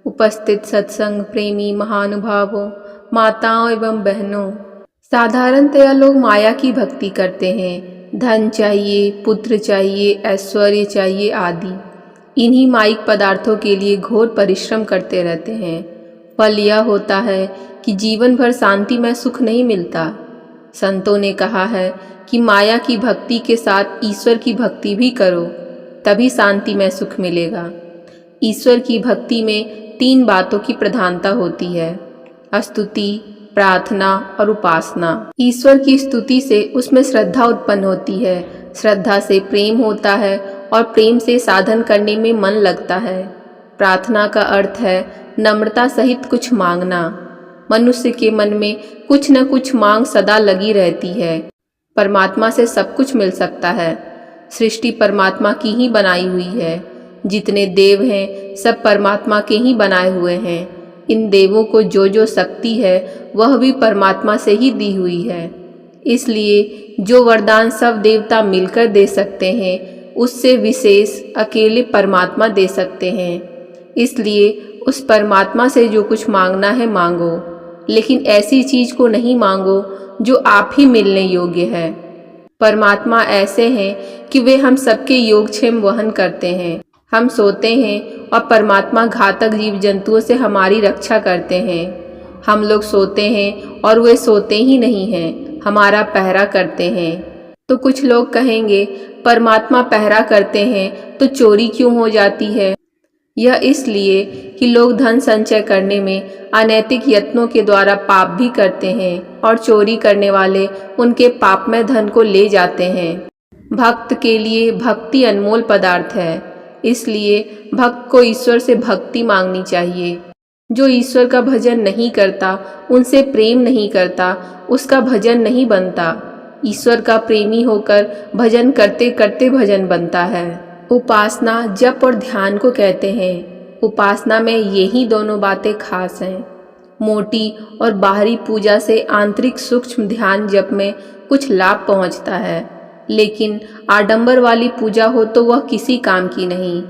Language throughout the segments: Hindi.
उपस्थित सत्संग प्रेमी महानुभावों, माताओं एवं बहनों, साधारणतया लोग माया की भक्ति करते हैं। धन चाहिए, पुत्र चाहिए, ऐश्वर्य चाहिए आदि इन्हीं माइक पदार्थों के लिए घोर परिश्रम करते रहते हैं। फल यह होता है कि जीवन भर शांति में सुख नहीं मिलता। संतों ने कहा है कि माया की भक्ति के साथ ईश्वर की भक्ति भी करो, तभी शांति में सुख मिलेगा। ईश्वर की भक्ति में 3 बातों की प्रधानता होती है: स्तुति, प्रार्थना और उपासना। ईश्वर की स्तुति से उसमें श्रद्धा उत्पन्न होती है, श्रद्धा से प्रेम होता है और प्रेम से साधन करने में मन लगता है। प्रार्थना का अर्थ है नम्रता सहित कुछ मांगना। मनुष्य के मन में कुछ न कुछ मांग सदा लगी रहती है। परमात्मा से सब कुछ मिल सकता है। सृष्टि परमात्मा की ही बनाई हुई है। जितने देव हैं सब परमात्मा के ही बनाए हुए हैं। इन देवों को जो जो शक्ति है वह भी परमात्मा से ही दी हुई है। इसलिए जो वरदान सब देवता मिलकर दे सकते हैं उससे विशेष अकेले परमात्मा दे सकते हैं। इसलिए उस परमात्मा से जो कुछ मांगना है मांगो, लेकिन ऐसी चीज को नहीं मांगो जो आप ही मिलने योग्य है। परमात्मा ऐसे हैं कि वे हम सबके योगक्षेम वहन करते हैं। हम सोते हैं और परमात्मा घातक जीव जंतुओं से हमारी रक्षा करते हैं। हम लोग सोते हैं और वे सोते ही नहीं हैं, हमारा पहरा करते हैं। तो कुछ लोग कहेंगे परमात्मा पहरा करते हैं तो चोरी क्यों हो जाती है? यह इसलिए कि लोग धन संचय करने में अनैतिक यत्नों के द्वारा पाप भी करते हैं और चोरी करने वाले उनके पाप में धन को ले जाते हैं। भक्त के लिए भक्ति अनमोल पदार्थ है, इसलिए भक्त को ईश्वर से भक्ति मांगनी चाहिए। जो ईश्वर का भजन नहीं करता, उनसे प्रेम नहीं करता, उसका भजन नहीं बनता। ईश्वर का प्रेमी होकर भजन करते करते भजन बनता है। उपासना जप और ध्यान को कहते हैं। उपासना में यही दोनों बातें खास हैं। मोटी और बाहरी पूजा से आंतरिक सूक्ष्म ध्यान जप में कुछ लाभ पहुंचता है, लेकिन आडंबर वाली पूजा हो तो वह किसी काम की नहीं।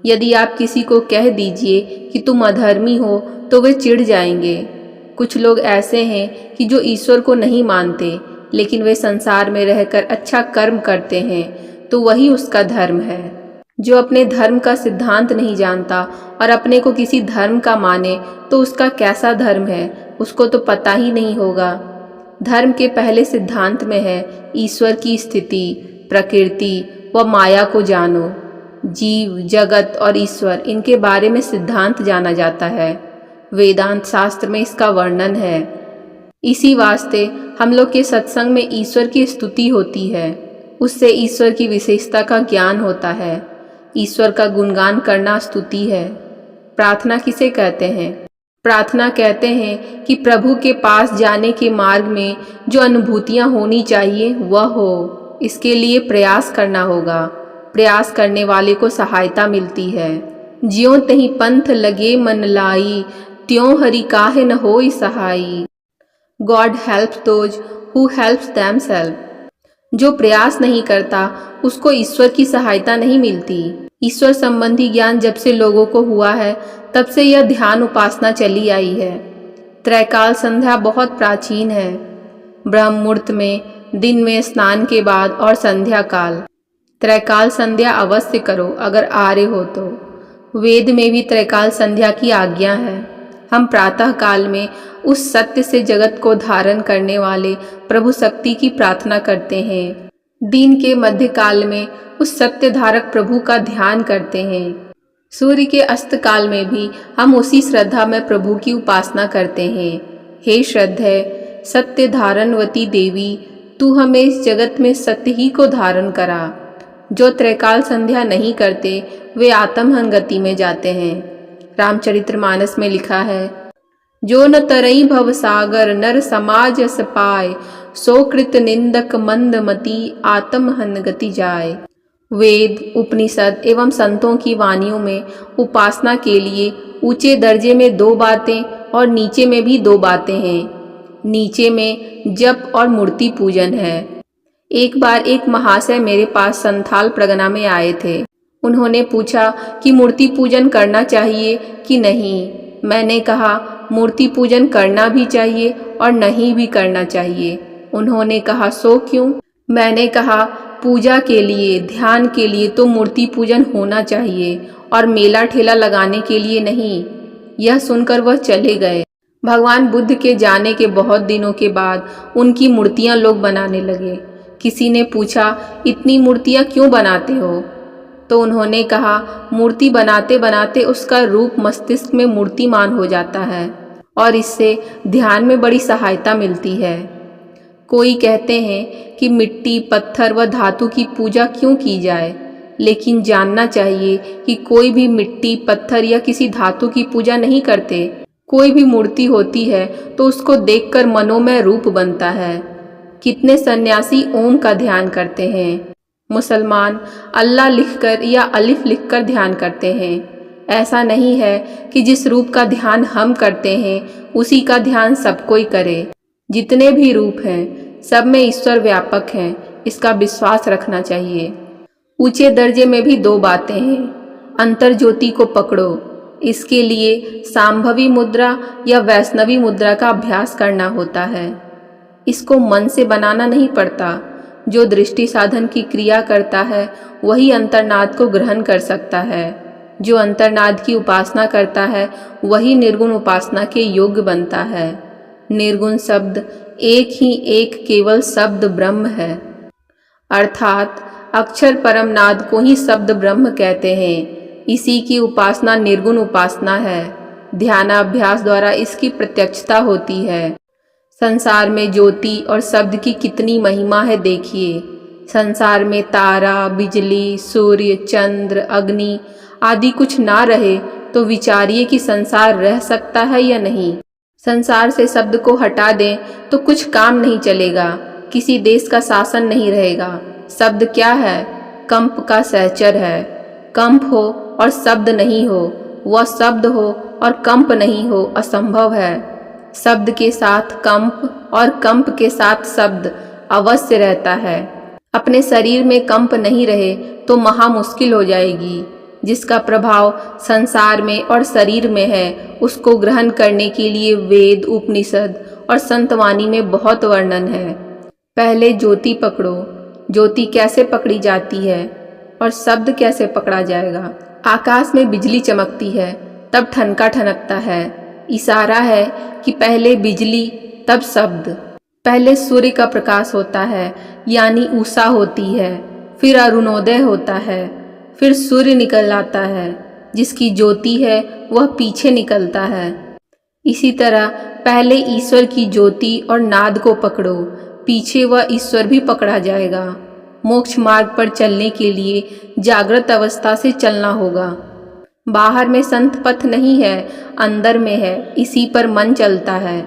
यदि आप किसी को कह दीजिए कि तुम अधर्मी हो तो वे चिढ़ जाएंगे। कुछ लोग ऐसे हैं कि जो ईश्वर को नहीं मानते, लेकिन वे संसार में रहकर अच्छा कर्म करते हैं, तो वही उसका धर्म है। जो अपने धर्म का सिद्धांत नहीं जानता और अपने को किसी धर्म का माने तो उसका कैसा धर्म है उसको तो पता ही नहीं होगा। धर्म के पहले सिद्धांत में है ईश्वर की स्थिति, प्रकृति व माया को जानो। जीव, जगत और ईश्वर, इनके बारे में सिद्धांत जाना जाता है। वेदांत शास्त्र में इसका वर्णन है। इसी वास्ते हम लोग के सत्संग में ईश्वर की स्तुति होती है। उससे ईश्वर की विशेषता का ज्ञान होता है। ईश्वर का गुणगान करना स्तुति है। प्रार्थना किसे कहते हैं? प्रार्थना कहते हैं कि प्रभु के पास जाने के मार्ग में जो अनुभूतियाँ होनी चाहिए वह हो। इसके लिए प्रयास करना होगा। प्रयास करने वाले को सहायता मिलती है। ज्यों तहीं पंथ लगे मन लाई, त्यों हरि काहे न होई सहाई। God helps those who helps themself. जो प्रयास नहीं करता उसको ईश्वर की सहायता नहीं मिलती। ईश्वर संबंधी ज्ञान जब से लोगों को हुआ है तब से यह ध्यान उपासना चली आई है। त्रैकाल संध्या बहुत प्राचीन है। ब्रह्म मुहूर्त में, दिन में स्नान के बाद और संध्या काल। त्रैकाल संध्या अवश्य करो अगर आर्य हो तो। वेद में भी त्रैकाल संध्या की आज्ञा है। हम प्रातः काल में उस सत्य से जगत को धारण करने वाले प्रभु शक्ति की प्रार्थना करते हैं। दिन के मध्य काल में उस सत्य धारक प्रभु का ध्यान करते हैं। सूर्य के अस्त काल में भी हम उसी श्रद्धा में प्रभु की उपासना करते हैं। हे श्रद्धे सत्य धारणवती देवी, तू हमें इस जगत में सत्य ही को धारण करा। जो त्रैकाल संध्या नहीं करते वे आत्महन गति में जाते हैं। रामचरितमानस में लिखा है, जो न तरई भव सागर नर समाज अस पाए, सो कृत निंदक मंदमती आत्महन गति जाए। वेद, उपनिषद एवं संतों की वाणियों में उपासना के लिए ऊंचे दर्जे में 2 बातें और नीचे में भी 2 बातें हैं। नीचे में जप और मूर्ति पूजन है। एक बार एक महाशय मेरे पास संथाल प्रगना में आए थे। उन्होंने पूछा कि मूर्ति पूजन करना चाहिए कि नहीं। मैंने कहा मूर्ति पूजन करना भी चाहिए और नहीं भी करना चाहिए। उन्होंने कहा सो क्यों? मैंने कहा पूजा के लिए, ध्यान के लिए तो मूर्ति पूजन होना चाहिए और मेला ठेला लगाने के लिए नहीं। यह सुनकर वह चले गए। भगवान बुद्ध के जाने के बहुत दिनों के बाद उनकी मूर्तियां लोग बनाने लगे। किसी ने पूछा इतनी मूर्तियां क्यों बनाते हो? तो उन्होंने कहा मूर्ति बनाते बनाते उसका रूप मस्तिष्क में मूर्तिमान हो जाता है और इससे ध्यान में बड़ी सहायता मिलती है। कोई कहते हैं कि मिट्टी, पत्थर व धातु की पूजा क्यों की जाए, लेकिन जानना चाहिए कि कोई भी मिट्टी, पत्थर या किसी धातु की पूजा नहीं करते। कोई भी मूर्ति होती है तो उसको देखकर मनोमय रूप बनता है। कितने सन्यासी ओम का ध्यान करते हैं। मुसलमान अल्लाह लिखकर या अलिफ लिखकर ध्यान करते हैं। ऐसा नहीं है कि जिस रूप का ध्यान हम करते हैं उसी का ध्यान सब कोई करे। जितने भी रूप हैं सब में ईश्वर व्यापक हैं, इसका विश्वास रखना चाहिए। ऊंचे दर्जे में भी दो बातें हैं। अंतर ज्योति को पकड़ो, इसके लिए सांभवी मुद्रा या वैष्णवी मुद्रा का अभ्यास करना होता है। इसको मन से बनाना नहीं पड़ता। जो दृष्टि साधन की क्रिया करता है वही अंतर्नाद को ग्रहण कर सकता है। जो अंतर्नाद की उपासना करता है वही निर्गुण उपासना के योग्य बनता है। निर्गुण शब्द एक ही एक केवल शब्द ब्रह्म है, अर्थात अक्षर परम नाद को ही शब्द ब्रह्म कहते हैं। इसी की उपासना निर्गुण उपासना है। ध्यानाभ्यास द्वारा इसकी प्रत्यक्षता होती है। संसार में ज्योति और शब्द की कितनी महिमा है देखिए। संसार में तारा, बिजली, सूर्य, चंद्र, अग्नि आदि कुछ ना रहे तो विचारिए कि संसार रह सकता है या नहीं। संसार से शब्द को हटा दें तो कुछ काम नहीं चलेगा, किसी देश का शासन नहीं रहेगा। शब्द क्या है? कंप का सहचर है। कंप हो और शब्द नहीं हो, वह शब्द हो और कंप नहीं हो, असंभव है। शब्द के साथ कंप और कंप के साथ शब्द अवश्य रहता है। अपने शरीर में कंप नहीं रहे तो महा मुश्किल हो जाएगी। जिसका प्रभाव संसार में और शरीर में है उसको ग्रहण करने के लिए वेद, उपनिषद और संतवाणी में बहुत वर्णन है। पहले ज्योति पकड़ो। ज्योति कैसे पकड़ी जाती है और शब्द कैसे पकड़ा जाएगा? आकाश में बिजली चमकती है तब ठनका ठनकता है। इशारा है कि पहले बिजली तब शब्द। पहले सूर्य का प्रकाश होता है यानी उषा होती है, फिर अरुणोदय होता है, फिर सूर्य निकल आता है। जिसकी ज्योति है वह पीछे निकलता है। इसी तरह पहले ईश्वर की ज्योति और नाद को पकड़ो, पीछे वह ईश्वर भी पकड़ा जाएगा। मोक्ष मार्ग पर चलने के लिए जागृत अवस्था से चलना होगा। बाहर में संत पथ नहीं है, अंदर में है, इसी पर मन चलता है।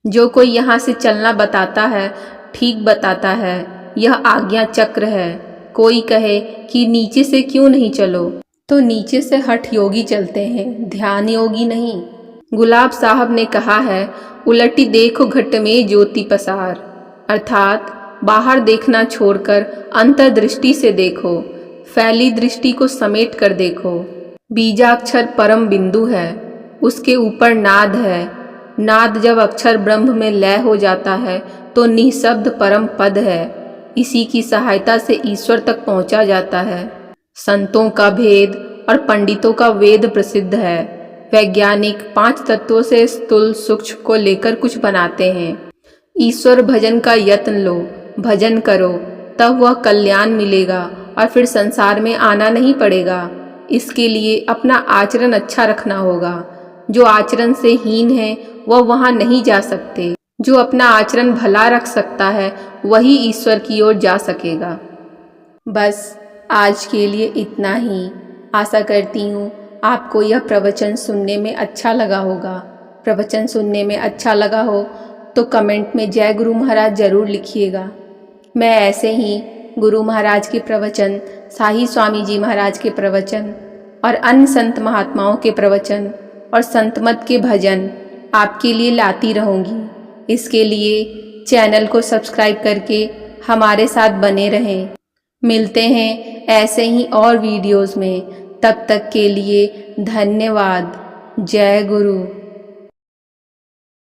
जो कोई यहाँ से चलना बताता है, ठीक बताता है, यह आज्ञा चक्र है। कोई कहे कि नीचे से क्यों नहीं चलो, तो नीचे से हठ योगी चलते हैं, ध्यान योगी नहीं। गुलाब साहब ने कहा है, उलटी देखो घट में ज्योति पसार, अर्थात बाहर देखना छोड़कर अंतर्दृष्टि से देखो, फैली दृष्टि को समेट कर देखो। बीजाक्षर परम बिंदु है, उसके ऊपर नाद है। नाद जब अक्षर ब्रह्म में लय हो जाता है तो निःशब्द परम पद है। इसी की सहायता से ईश्वर तक पहुंचा जाता है। संतों का भेद और पंडितों का वेद प्रसिद्ध है। वैज्ञानिक 5 तत्वों से स्थूल सूक्ष्म को लेकर कुछ बनाते हैं। ईश्वर भजन का यत्न लो, भजन करो, तब वह कल्याण मिलेगा और फिर संसार में आना नहीं पड़ेगा। इसके लिए अपना आचरण अच्छा रखना होगा। जो आचरण से हीन है वह वहाँ नहीं जा सकते। जो अपना आचरण भला रख सकता है वही ईश्वर की ओर जा सकेगा। बस आज के लिए इतना ही। आशा करती हूँ आपको यह प्रवचन सुनने में अच्छा लगा होगा। प्रवचन सुनने में अच्छा लगा हो तो कमेंट में जय गुरु महाराज जरूर लिखिएगा। मैं ऐसे ही गुरु महाराज के प्रवचन, साही स्वामी जी महाराज के प्रवचन और अन्य संत महात्माओं के प्रवचन और संतमत के भजन आपके लिए लाती रहूँगी। इसके लिए चैनल को सब्सक्राइब करके हमारे साथ बने रहें। मिलते हैं ऐसे ही और वीडियोस में। तब तक के लिए धन्यवाद। जय गुरु।